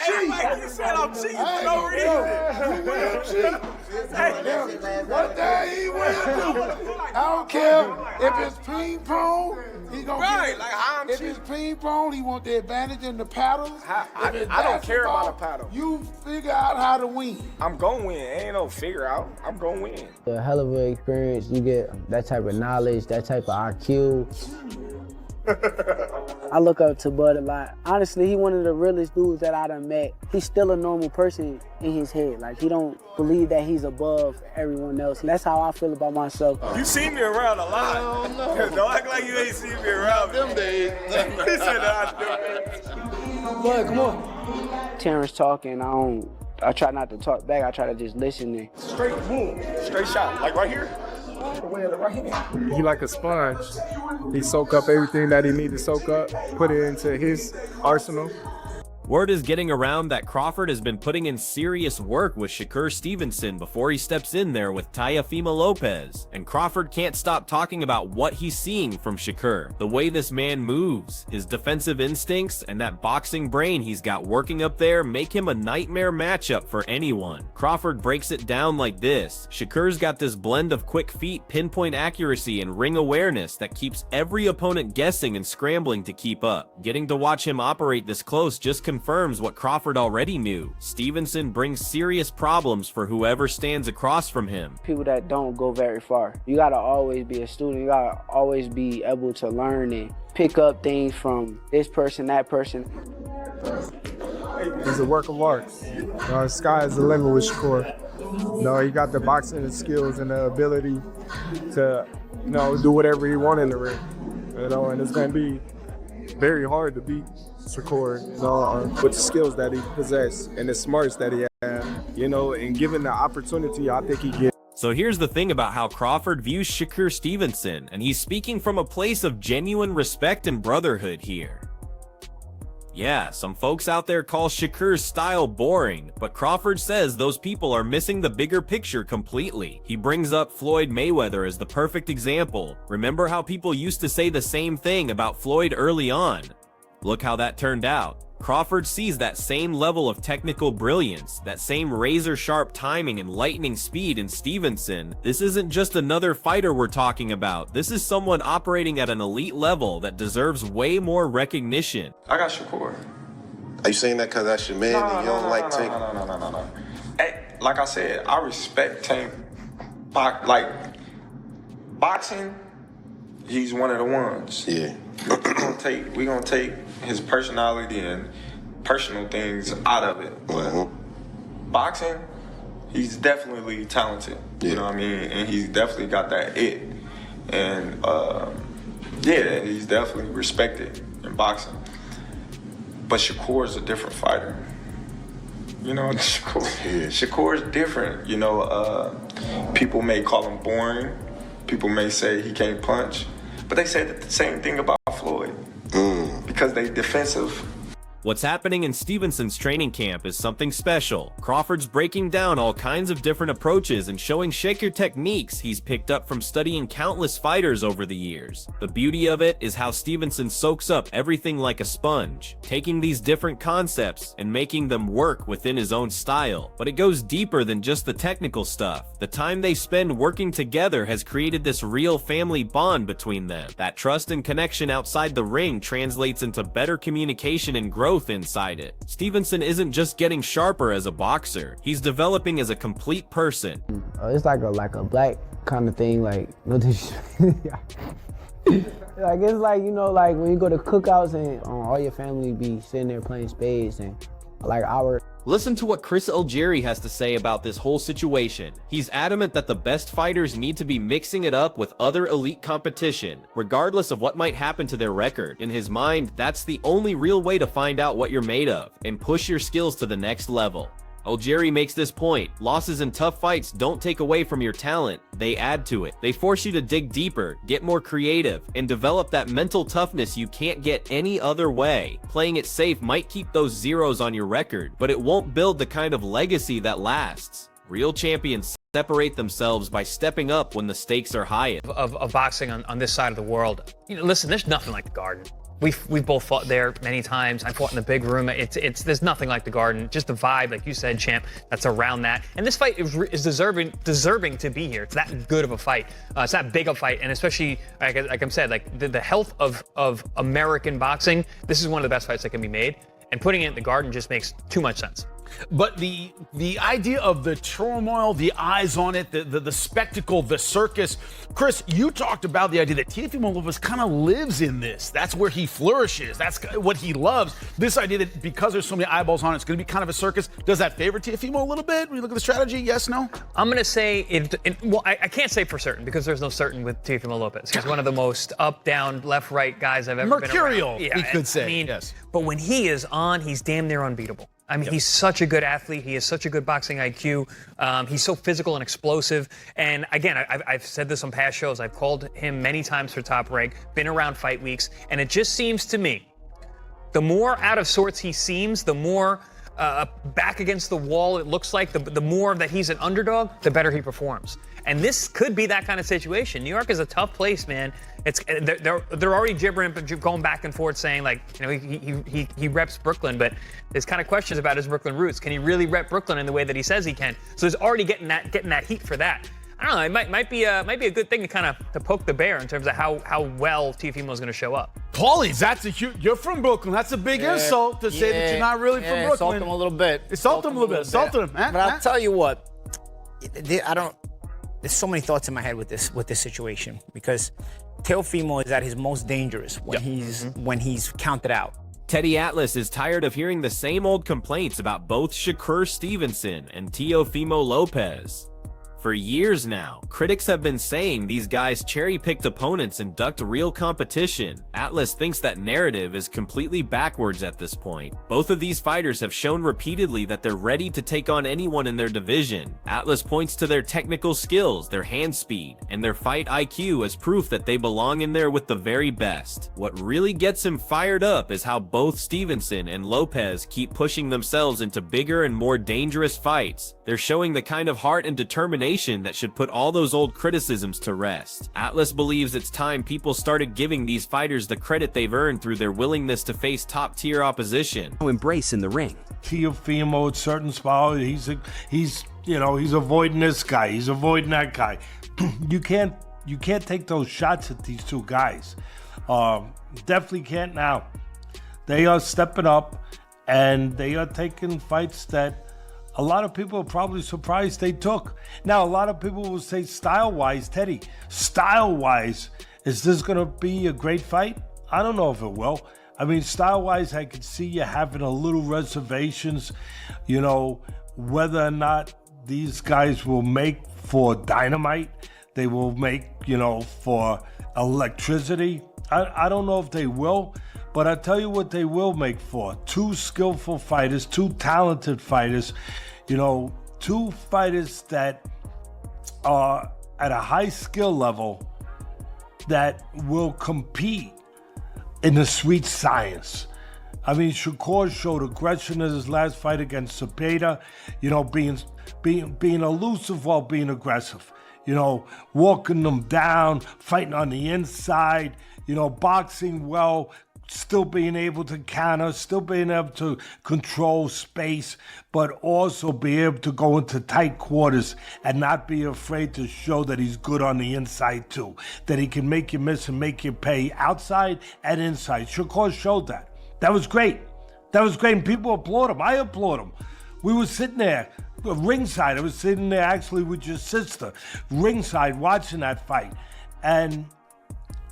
Everybody keep saying I'm cheating for no reason. You will cheat. One day he will do. I don't care if it's ping pong. He gonna Right, get, like how I'm if cheating. it's ping pong, he want the advantage in the paddles. I don't care about a paddle. You figure out how to win. I'm gonna win. Ain't no figure out. I'm gonna win. A hell of an experience. You get that type of knowledge, that type of IQ. I look up to Bud a lot. Honestly, he one of the realest dudes that I done met. He's still a normal person in his head. Like, he don't believe that he's above everyone else. And that's how I feel about myself. You see me around a lot. Don't act like you ain't seen me around them days. He said Bud, come on. Terence talking, I try not to talk back. I try to just listen and straight boom, straight shot, like right here. He like a sponge. He soak up everything that he need to soak up, put it into his arsenal. Word is getting around that Crawford has been putting in serious work with Shakur Stevenson before he steps in there with Teofimo Lopez, and Crawford can't stop talking about what he's seeing from Shakur. The way this man moves, his defensive instincts, and that boxing brain he's got working up there make him a nightmare matchup for anyone. Crawford breaks it down like this: Shakur's got this blend of quick feet, pinpoint accuracy, and ring awareness that keeps every opponent guessing and scrambling to keep up. Getting to watch him operate this close just confirms what Crawford already knew. Stevenson brings serious problems for whoever stands across from him. people that don't go very far. You gotta always be a student. You gotta always be able to learn and pick up things from this person, that person. He's a work of art. Sky is the limit with Shakur. He got the boxing skills and the ability to, do whatever he wants in the ring. And it's gonna be very hard to beat Shakur, with the skills that he possesses and the smarts that he has, and given the opportunity, I think he gets. So here's the thing about how Crawford views Shakur Stevenson, and he's speaking from a place of genuine respect and brotherhood here. Yeah, some folks out there call Shakur's style boring, but Crawford says those people are missing the bigger picture completely. He brings up Floyd Mayweather as the perfect example. Remember how people used to say the same thing about Floyd early on? Look how that turned out. Crawford sees that same level of technical brilliance, that same razor-sharp timing and lightning speed in Stevenson. This isn't just another fighter we're talking about. This is someone operating at an elite level that deserves way more recognition. I got Shakur. Are you saying that because that's your man and you don't like Tank? No. Hey, like I said, I respect Tank. Boxing, he's one of the ones. Yeah. We're gonna take his personality and personal things out of it. But boxing, he's definitely talented. Yeah. You know what I mean? And he's definitely got that it. And he's definitely respected in boxing. But Shakur is a different fighter. Shakur is different. People may call him boring. People may say he can't punch. But they said the same thing about Floyd. Because they defensive. What's happening in Stevenson's training camp is something special. Crawford's breaking down all kinds of different approaches and showing shaker techniques he's picked up from studying countless fighters over the years. The beauty of it is how Stevenson soaks up everything like a sponge, taking these different concepts and making them work within his own style. But it goes deeper than just the technical stuff. The time they spend working together has created this real family bond between them. That trust and connection outside the ring translates into better communication and growth inside it. Stevenson isn't just getting sharper as a boxer, he's developing as a complete person. It's like a black kind of thing, like, it's like when you go to cookouts and all your family be sitting there playing spades and Listen to what Chris Algieri has to say about this whole situation. He's adamant that the best fighters need to be mixing it up with other elite competition, regardless of what might happen to their record. In his mind, that's the only real way to find out what you're made of and push your skills to the next level. Algieri makes this point: losses in tough fights don't take away from your talent, they add to it. They force you to dig deeper, get more creative, and develop that mental toughness you can't get any other way. Playing it safe might keep those zeros on your record, but it won't build the kind of legacy that lasts. Real champions separate themselves by stepping up when the stakes are highest. Of boxing on this side of the world. Listen, there's nothing like the Garden. We've both fought there many times. I fought in the big room. There's nothing like the Garden. Just the vibe, like you said, champ, that's around that. And this fight is deserving to be here. It's that good of a fight. It's that big a fight, and especially like I said, like the health of American boxing. This is one of the best fights that can be made, and putting it in the Garden just makes too much sense. But the idea of the turmoil, the eyes on it, the spectacle, the circus. Chris, you talked about the idea that Teofimo Lopez kind of lives in this. That's where he flourishes. That's what he loves. This idea that because there's so many eyeballs on it, it's going to be kind of a circus. Does that favor Teofimo a little bit when you look at the strategy? Yes, no? I'm going to say well, I can't say for certain because there's no certain with Teofimo Lopez. He's one of the most up, down, left, right guys I've ever been around. Mercurial, we could say. I mean, yes. But when he is on, he's damn near unbeatable. I mean, he's such a good athlete. He has such a good boxing IQ. He's so physical and explosive. And again, I've said this on past shows. I've called him many times for Top Rank, been around fight weeks. And it just seems to me, the more out of sorts he seems, the more back against the wall it looks like, the more that he's an underdog, the better he performs. And this could be that kind of situation. New York is a tough place, man. They're already gibbering, going back and forth, saying like, you know, he reps Brooklyn, but there's kind of questions about his Brooklyn roots. Can he really rep Brooklyn in the way that he says he can? So he's already getting that heat for that. I don't know. It might be a good thing to poke the bear in terms of how well Teofimo is going to show up. Paulie, that's a huge. You're from Brooklyn. That's a big insult to say that you're not really from Brooklyn. Insult him a little bit. Insult him a little bit. Insult him. But I'll tell you what. There's so many thoughts in my head with this situation because Teofimo is at his most dangerous when he's counted out. Teddy Atlas is tired of hearing the same old complaints about both Shakur Stevenson and Teofimo Lopez. For years now, critics have been saying these guys cherry-picked opponents and ducked real competition. Atlas thinks that narrative is completely backwards at this point. Both of these fighters have shown repeatedly that they're ready to take on anyone in their division. Atlas points to their technical skills, their hand speed, and their fight IQ as proof that they belong in there with the very best. What really gets him fired up is how both Stevenson and Lopez keep pushing themselves into bigger and more dangerous fights. They're showing the kind of heart and determination that should put all those old criticisms to rest. Atlas believes it's time people started giving these fighters the credit they've earned through their willingness to face top-tier opposition. Embrace in the ring. Teofimo at certain spots, he's avoiding this guy, he's avoiding that guy. You can't take those shots at these two guys. Definitely can't now. They are stepping up and they are taking fights that a lot of people are probably surprised they took. Now, a lot of people will say style-wise, Teddy, style-wise, is this going to be a great fight? I don't know if it will. I mean, style-wise, I could see you having a little reservations, whether or not these guys will make for dynamite, they will make, for electricity. I don't know if they will, but I tell you what they will make for. Two skillful fighters, two talented fighters, two fighters that are at a high skill level that will compete in the sweet science. I mean, Shakur showed aggression in his last fight against Cepeda, being elusive while being aggressive, walking them down, fighting on the inside, boxing well, still being able to counter, still being able to control space, but also be able to go into tight quarters and not be afraid to show that he's good on the inside too, that he can make you miss and make you pay outside and inside. Shakur showed that. That was great. That was great, and people applaud him. I applaud him. We were sitting there, ringside. I was sitting there actually with your sister, ringside, watching that fight. And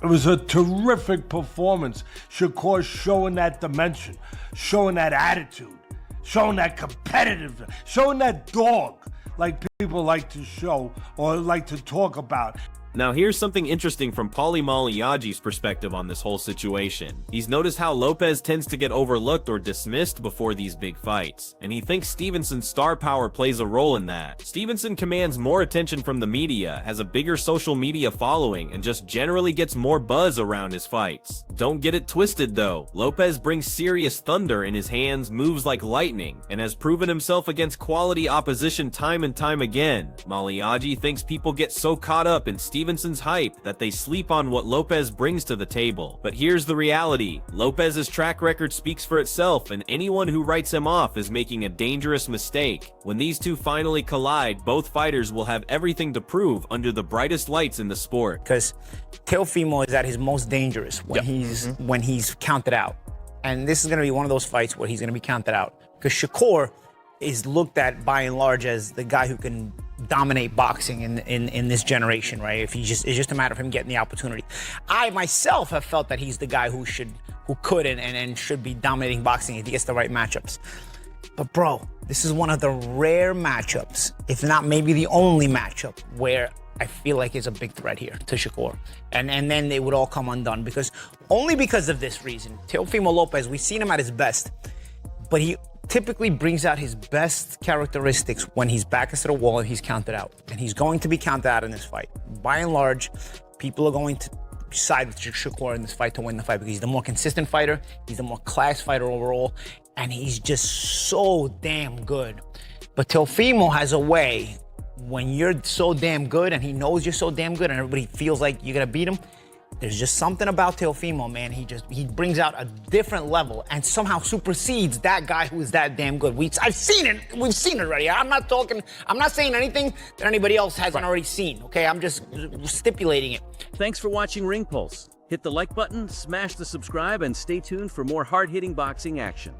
it was a terrific performance. Shakur showing that dimension, showing that attitude, showing that competitiveness, showing that dog like people like to show or like to talk about. Now here's something interesting from Paulie Maliagi's perspective on this whole situation. He's noticed how Lopez tends to get overlooked or dismissed before these big fights, and he thinks Stevenson's star power plays a role in that. Stevenson commands more attention from the media, has a bigger social media following, and just generally gets more buzz around his fights. Don't get it twisted though, Lopez brings serious thunder in his hands, moves like lightning, and has proven himself against quality opposition time and time again. Maliagi thinks people get so caught up in Stevenson's Stevenson's hype that they sleep on what Lopez brings to the table. But here's the reality. Lopez's track record speaks for itself, and anyone who writes him off is making a dangerous mistake. When these two finally collide, both fighters will have everything to prove under the brightest lights in the sport. Because Teofimo is at his most dangerous when he's counted out. And this is going to be one of those fights where he's going to be counted out. Because Shakur is looked at by and large as the guy who can dominate boxing in this generation, right? It's just a matter of him getting the opportunity. I myself have felt that he's the guy who could and should be dominating boxing if he gets the right matchups. But bro, this is one of the rare matchups, if not maybe the only matchup, where I feel like is a big threat here to Shakur. And then they would all come undone only because of this reason. Teofimo Lopez, we've seen him at his best, but he typically brings out his best characteristics when he's back against the wall and he's counted out. And he's going to be counted out in this fight. By and large, people are going to side with Shakur in this fight to win the fight because he's the more consistent fighter, he's the more class fighter overall, and he's just so damn good. But Teofimo has a way, when you're so damn good and he knows you're so damn good and everybody feels like you're gonna beat him, there's just something about Teofimo, man. He brings out a different level and somehow supersedes that guy who is that damn good. I've seen it. We've seen it already. I'm not saying anything that anybody else hasn't already seen, okay? I'm just stipulating it. Thanks for watching Ring Pulse. Hit the like button, smash the subscribe, and stay tuned for more hard-hitting boxing action.